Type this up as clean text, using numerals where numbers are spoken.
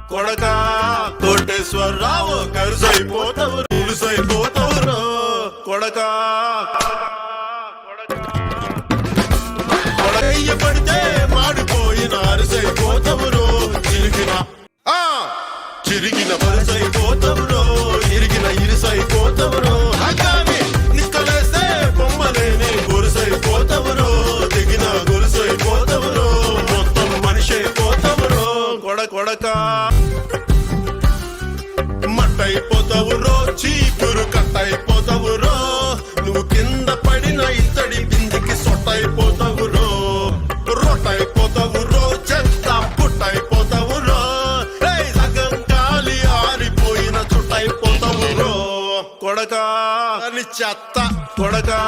కొడకా కోటేశ్వరరావు కరుసైపోతావు రులుసైపోతావు కొడకా కొడకయ్య పడితే మాడిపోయిన అరిసైపోతావురో చిరిగిన పరుసైపోతావురో ఇరిగిన ఇరుసైపోతావురో అగాని నిక్కలేస్తే బొమ్మలేని గొలుసైపోతావురో దిగిన గొలుసైపోతావురో మొత్తం మనిషి అయిపోతావురో కొడకా మట్టయిపోతావురో చీపురు కట్టయిపోతావురో నువ్వు కింద పడిన ఇత్తడి బిందికి సొట్టయిపోతావురో రొట్టయిపోతావురో చెత్త పుట్టయిపోతావురో సగం గాలి ఆరిపోయిన చుట్టయిపోతావురో కొడకా అని చెత్త కొడకా